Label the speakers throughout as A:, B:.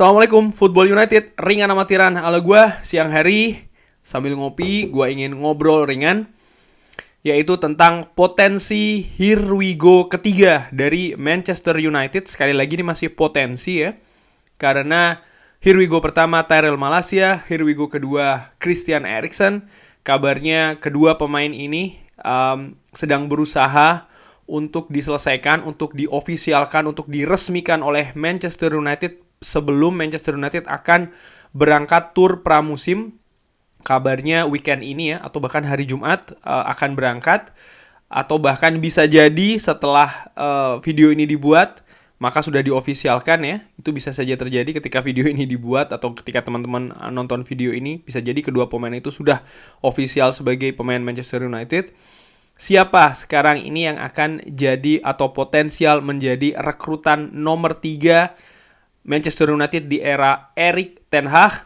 A: Assalamualaikum, Football United, ringan amatiran ala gue. Siang hari, sambil ngopi, gue ingin ngobrol ringan, yaitu tentang potensi Here We Go ketiga dari Manchester United. Sekali lagi ini masih potensi ya, karena Here We Go pertama Tyrell Malacia, Here We Go kedua Christian Eriksen. Kabarnya kedua pemain ini sedang berusaha untuk diselesaikan, untuk diofisialkan, untuk diresmikan oleh Manchester United sebelum Manchester United akan berangkat tur pramusim. Kabarnya weekend ini ya, atau bahkan hari Jumat akan berangkat, atau bahkan bisa jadi setelah video ini dibuat maka sudah diofisialkan ya. Itu bisa saja terjadi ketika video ini dibuat atau ketika teman-teman nonton video ini. Bisa jadi kedua pemain itu sudah ofisial sebagai pemain Manchester United. Siapa sekarang ini yang akan jadi atau potensial menjadi rekrutan nomor 3 Manchester United di era Erik ten Hag?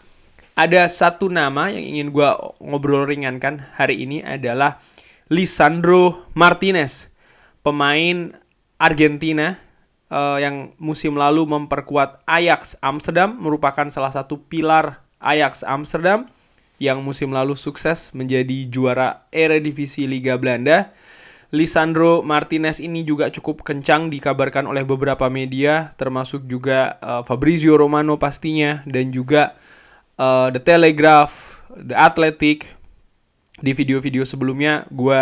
A: Ada satu nama yang ingin gue ngobrol ringankan hari ini adalah Lisandro Martinez, pemain Argentina yang musim lalu memperkuat Ajax Amsterdam, merupakan salah satu pilar Ajax Amsterdam yang musim lalu sukses menjadi juara Eredivisie Liga Belanda. Lisandro Martinez ini juga cukup kencang dikabarkan oleh beberapa media, termasuk juga Fabrizio Romano pastinya, dan juga The Telegraph, The Athletic. Di video-video sebelumnya gue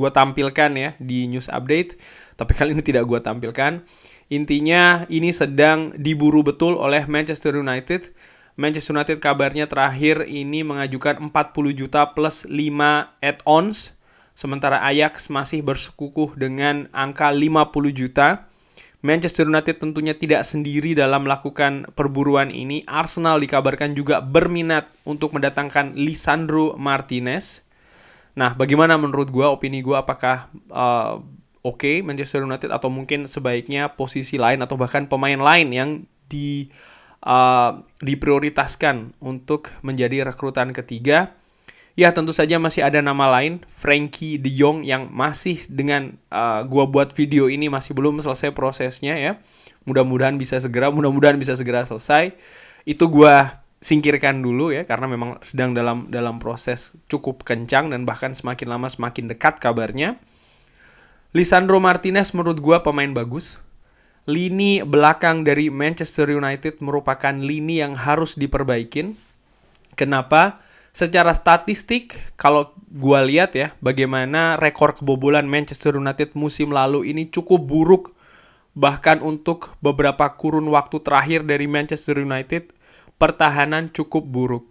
A: tampilkan ya di news update, tapi kali ini tidak gue tampilkan. Intinya ini sedang diburu betul oleh Manchester United. Manchester United kabarnya terakhir ini mengajukan 40 juta plus 5 add-ons, sementara Ajax masih bersekukuh dengan angka 50 juta. Manchester United tentunya tidak sendiri dalam melakukan perburuan ini. Arsenal dikabarkan juga berminat untuk mendatangkan Lisandro Martinez. Nah, bagaimana menurut gue, opini gue, apakah oke Manchester United atau mungkin sebaiknya posisi lain atau bahkan pemain lain yang diprioritaskan untuk menjadi rekrutan ketiga? Ya, tentu saja masih ada nama lain, Frenkie de Jong, yang masih dengan gua buat video ini masih belum selesai prosesnya ya. Mudah-mudahan bisa segera selesai. Itu gua singkirkan dulu ya, karena memang sedang dalam proses cukup kencang dan bahkan semakin lama semakin dekat kabarnya. Lisandro Martinez menurut gua pemain bagus. Lini belakang dari Manchester United merupakan lini yang harus diperbaikin. Kenapa? Secara statistik, kalau gue lihat ya, bagaimana rekor kebobolan Manchester United musim lalu ini cukup buruk. Bahkan untuk beberapa kurun waktu terakhir dari Manchester United, pertahanan cukup buruk.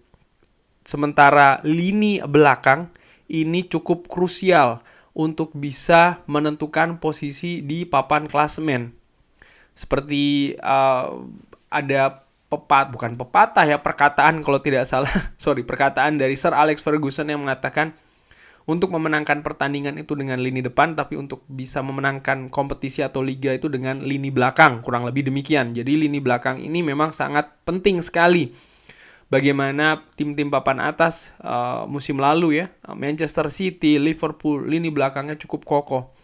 A: Sementara lini belakang ini cukup krusial untuk bisa menentukan posisi di papan klasemen. Seperti ada perkataan kalau tidak salah, perkataan dari Sir Alex Ferguson yang mengatakan untuk memenangkan pertandingan itu dengan lini depan, tapi untuk bisa memenangkan kompetisi atau liga itu dengan lini belakang, kurang lebih demikian. Jadi lini belakang ini memang sangat penting sekali. Bagaimana tim-tim papan atas musim lalu ya, Manchester City, Liverpool, lini belakangnya cukup kokoh.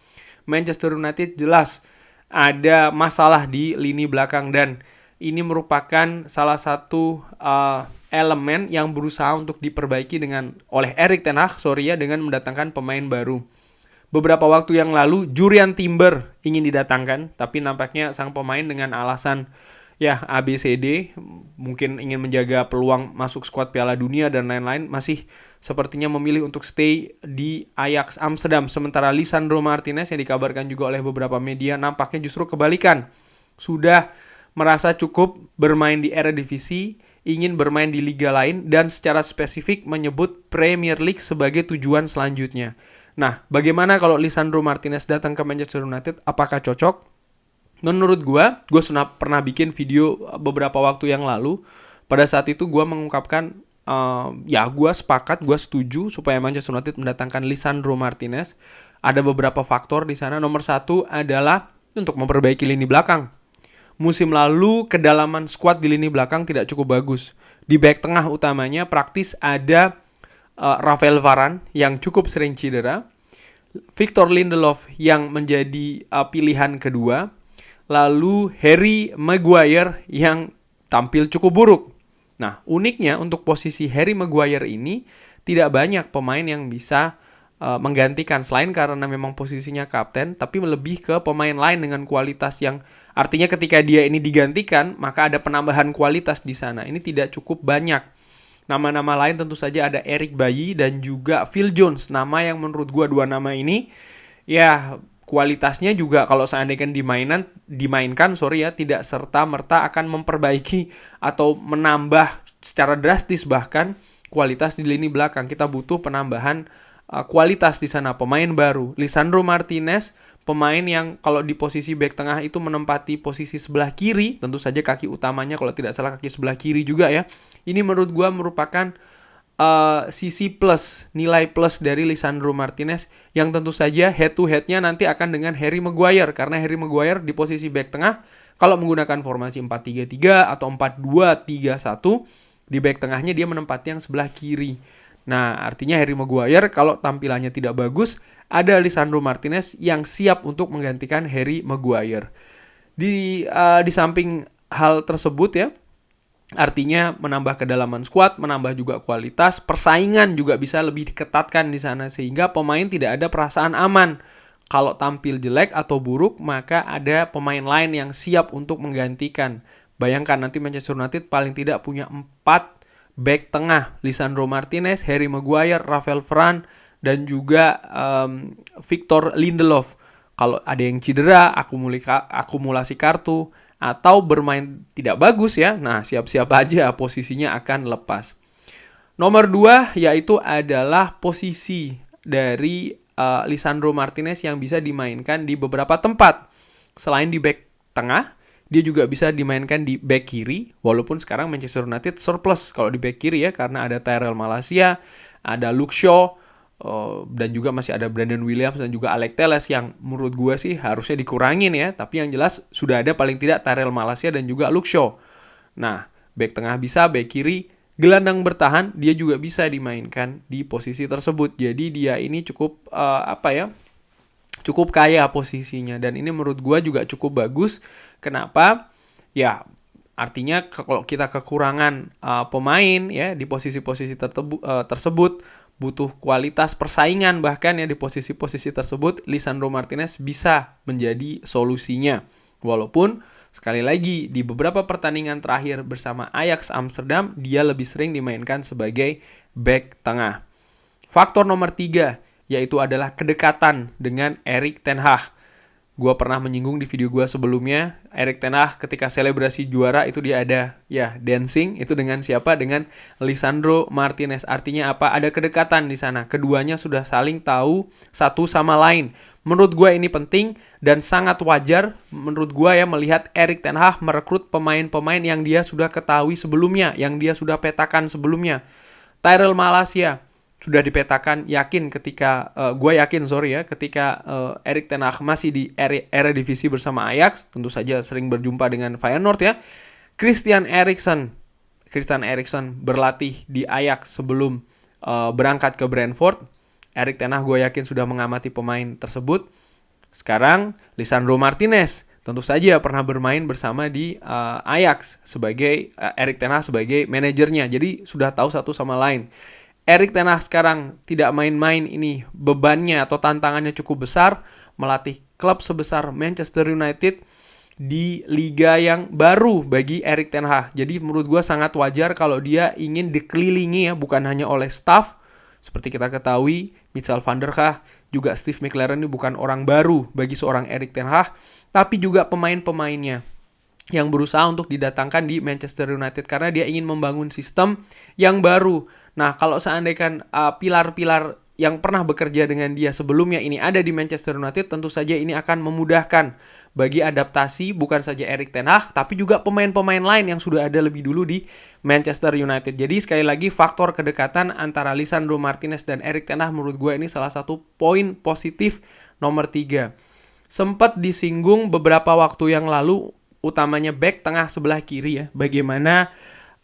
A: Manchester United jelas ada masalah di lini belakang, dan ini merupakan salah satu elemen yang berusaha untuk diperbaiki oleh Erik ten Hag dengan mendatangkan pemain baru. Beberapa waktu yang lalu Jurriën Timber ingin didatangkan, tapi nampaknya sang pemain dengan alasan ya ABCD, mungkin ingin menjaga peluang masuk skuad Piala Dunia dan lain-lain, masih sepertinya memilih untuk stay di Ajax Amsterdam. Sementara Lisandro Martinez yang dikabarkan juga oleh beberapa media nampaknya justru kebalikan. Sudah merasa cukup bermain di Eredivisie, ingin bermain di liga lain, dan secara spesifik menyebut Premier League sebagai tujuan selanjutnya. Nah, bagaimana kalau Lisandro Martinez datang ke Manchester United? Apakah cocok? Menurut gue pernah bikin video beberapa waktu yang lalu. Pada saat itu gue mengungkapkan, gue sepakat, gue setuju supaya Manchester United mendatangkan Lisandro Martinez. Ada beberapa faktor di sana. Nomor 1 adalah untuk memperbaiki lini belakang. Musim lalu kedalaman skuad di lini belakang tidak cukup bagus. Di back tengah utamanya praktis ada Rafael Varane yang cukup sering cedera, Victor Lindelof yang menjadi pilihan kedua, lalu Harry Maguire yang tampil cukup buruk. Nah, uniknya untuk posisi Harry Maguire ini tidak banyak pemain yang bisa menggantikan selain karena memang posisinya kapten, tapi lebih ke pemain lain dengan kualitas yang artinya ketika dia ini digantikan, maka ada penambahan kualitas di sana. Ini tidak cukup banyak. Nama-nama lain tentu saja ada Eric Bailly dan juga Phil Jones. Nama yang menurut gua dua nama ini ya kualitasnya juga kalau seandainya dimainkan tidak serta-merta akan memperbaiki atau menambah secara drastis bahkan kualitas di lini belakang. Kita butuh penambahan kualitas di sana, pemain baru. Lisandro Martinez, pemain yang kalau di posisi bek tengah itu menempati posisi sebelah kiri, tentu saja kaki utamanya kalau tidak salah kaki sebelah kiri juga ya. Ini menurut gua merupakan sisi plus, nilai plus dari Lisandro Martinez yang tentu saja head to head-nya nanti akan dengan Harry Maguire, karena Harry Maguire di posisi bek tengah kalau menggunakan formasi 4-3-3 atau 4-2-3-1, di bek tengahnya dia menempati yang sebelah kiri. Nah, artinya Harry Maguire kalau tampilannya tidak bagus, ada Lisandro Martinez yang siap untuk menggantikan Harry Maguire. Di samping hal tersebut ya, artinya menambah kedalaman skuad, menambah juga kualitas, persaingan juga bisa lebih diketatkan di sana sehingga pemain tidak ada perasaan aman. Kalau tampil jelek atau buruk, maka ada pemain lain yang siap untuk menggantikan. Bayangkan nanti Manchester United paling tidak punya 4 back tengah, Lisandro Martinez, Harry Maguire, Rafael Varane, dan juga Victor Lindelof. Kalau ada yang cedera, akumulasi kartu, atau bermain tidak bagus ya, nah siap-siap aja posisinya akan lepas. Nomor 2 yaitu adalah posisi dari Lisandro Martinez yang bisa dimainkan di beberapa tempat. Selain di back tengah, dia juga bisa dimainkan di back kiri, walaupun sekarang Manchester United surplus kalau di back kiri ya, karena ada Tyrell Malacia, ada Luke Shaw, dan juga masih ada Brandon Williams dan juga Alex Telles yang menurut gue sih harusnya dikurangin ya, tapi yang jelas sudah ada paling tidak Tyrell Malacia dan juga Luke Shaw. Nah, back tengah bisa, back kiri, gelandang bertahan dia juga bisa dimainkan di posisi tersebut. Jadi dia ini cukup cukup kaya posisinya, dan ini menurut gue juga cukup bagus. Kenapa? Ya artinya kalau kita kekurangan pemain ya di posisi-posisi tersebut, butuh kualitas persaingan bahkan ya di posisi-posisi tersebut, Lisandro Martinez bisa menjadi solusinya. Walaupun sekali lagi di beberapa pertandingan terakhir bersama Ajax Amsterdam dia lebih sering dimainkan sebagai back tengah. Faktor nomor 3 yaitu adalah kedekatan dengan Erik ten Hag. Gue pernah menyinggung di video gue sebelumnya, Erik ten Hag ketika selebrasi juara itu dia ada ya dancing, itu dengan siapa? Dengan Lisandro Martinez. Artinya apa? Ada kedekatan di sana. Keduanya sudah saling tahu satu sama lain. Menurut gue ini penting dan sangat wajar menurut gue ya melihat Erik ten Hag merekrut pemain-pemain yang dia sudah ketahui sebelumnya, yang dia sudah petakan sebelumnya. Tyrell Malacia sudah dipetakan, ketika Erik ten Hag masih di era divisi bersama Ajax, tentu saja sering berjumpa dengan Feyenoord ya. Christian Eriksen berlatih di Ajax sebelum berangkat ke Brentford. Erik ten Hag gue yakin sudah mengamati pemain tersebut. Sekarang Lisandro Martinez tentu saja pernah bermain bersama di Ajax sebagai Erik ten Hag sebagai manajernya. Jadi sudah tahu satu sama lain. Erik ten Hag sekarang tidak main-main, ini bebannya atau tantangannya cukup besar melatih klub sebesar Manchester United di liga yang baru bagi Erik ten Hag. Jadi menurut gue sangat wajar kalau dia ingin dikelilingi ya, bukan hanya oleh staff. Seperti kita ketahui, Michael van der Gaag, juga Steve McLaren ini bukan orang baru bagi seorang Erik ten Hag, tapi juga pemain-pemainnya yang berusaha untuk didatangkan di Manchester United karena dia ingin membangun sistem yang baru. Nah, kalau seandainya pilar-pilar yang pernah bekerja dengan dia sebelumnya ini ada di Manchester United, tentu saja ini akan memudahkan bagi adaptasi bukan saja Erik ten Hag, tapi juga pemain-pemain lain yang sudah ada lebih dulu di Manchester United. Jadi sekali lagi faktor kedekatan antara Lisandro Martinez dan Erik ten Hag menurut gue ini salah satu poin positif nomor 3. Sempat disinggung beberapa waktu yang lalu, utamanya back tengah sebelah kiri ya, bagaimana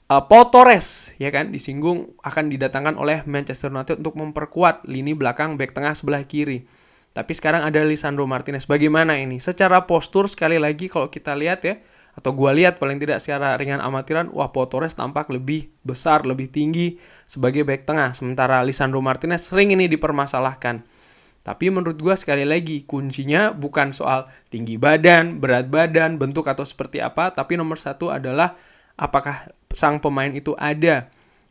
A: Pau Torres ya kan disinggung akan didatangkan oleh Manchester United untuk memperkuat lini belakang back tengah sebelah kiri. Tapi sekarang ada Lisandro Martinez. Bagaimana ini? Secara postur sekali lagi kalau kita lihat ya, atau gue lihat paling tidak secara ringan amatiran, wah Pau Torres tampak lebih besar, lebih tinggi sebagai back tengah. Sementara Lisandro Martinez sering ini dipermasalahkan. Tapi menurut gue sekali lagi, kuncinya bukan soal tinggi badan, berat badan, bentuk atau seperti apa. Tapi nomor satu adalah apakah sang pemain itu ada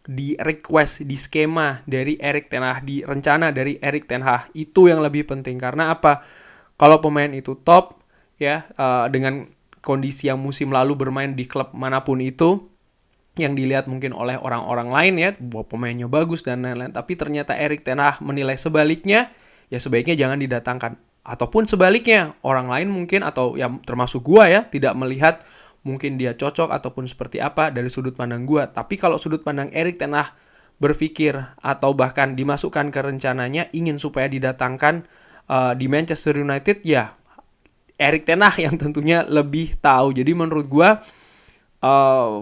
A: di request, di skema dari Erik ten Hag, di rencana dari Erik ten Hag. Itu yang lebih penting. Karena apa? Kalau pemain itu top, ya dengan kondisi yang musim lalu bermain di klub manapun itu, yang dilihat mungkin oleh orang-orang lain ya, bahwa pemainnya bagus dan lain-lain. Tapi ternyata Erik ten Hag menilai sebaliknya, ya sebaiknya jangan didatangkan. Ataupun sebaliknya, orang lain mungkin, atau ya termasuk gua ya, tidak melihat mungkin dia cocok ataupun seperti apa dari sudut pandang gua. Tapi kalau sudut pandang Erik ten Hag berpikir atau bahkan dimasukkan ke rencananya ingin supaya didatangkan di Manchester United, ya Erik ten Hag yang tentunya lebih tahu. Jadi menurut gua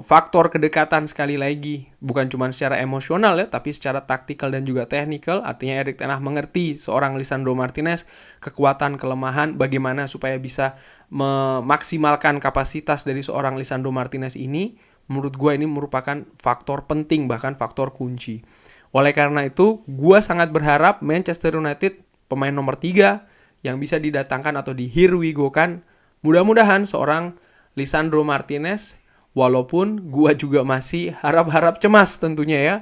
A: faktor kedekatan sekali lagi bukan cuma secara emosional ya, tapi secara taktikal dan juga technical. Artinya Erik ten Hag mengerti seorang Lisandro Martinez, kekuatan, kelemahan, bagaimana supaya bisa memaksimalkan kapasitas dari seorang Lisandro Martinez ini. Menurut gue ini merupakan faktor penting, bahkan faktor kunci. Oleh karena itu, gue sangat berharap Manchester United pemain nomor 3 yang bisa didatangkan atau di here we go kan, mudah-mudahan seorang Lisandro Martinez. Walaupun gue juga masih harap-harap cemas tentunya ya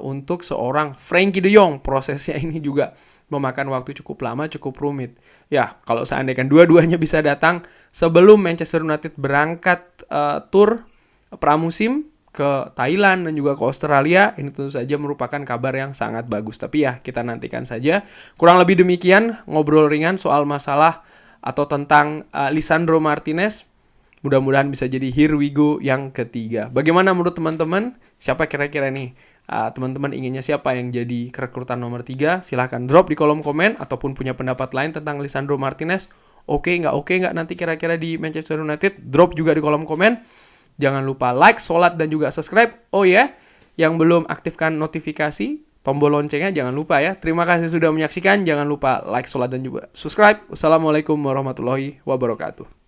A: untuk seorang Frenkie de Jong. Prosesnya ini juga memakan waktu cukup lama, cukup rumit. Ya, kalau seandainya dua-duanya bisa datang sebelum Manchester United berangkat tur pramusim ke Thailand dan juga ke Australia, ini tentu saja merupakan kabar yang sangat bagus. Tapi ya, kita nantikan saja. Kurang lebih demikian ngobrol ringan soal masalah atau tentang Lisandro Martinez. Mudah-mudahan bisa jadi here we go yang ketiga. Bagaimana menurut teman-teman? Siapa kira-kira nih? Teman-teman inginnya siapa yang jadi rekrutan nomor 3? Silahkan drop di kolom komen ataupun punya pendapat lain tentang Lisandro Martinez. Oke nggak nanti kira-kira di Manchester United? Drop juga di kolom komen. Jangan lupa like, sholat, dan juga subscribe. Oh ya, yang belum aktifkan notifikasi, tombol loncengnya jangan lupa ya. Terima kasih sudah menyaksikan. Jangan lupa like, sholat, dan juga subscribe. Wassalamualaikum warahmatullahi wabarakatuh.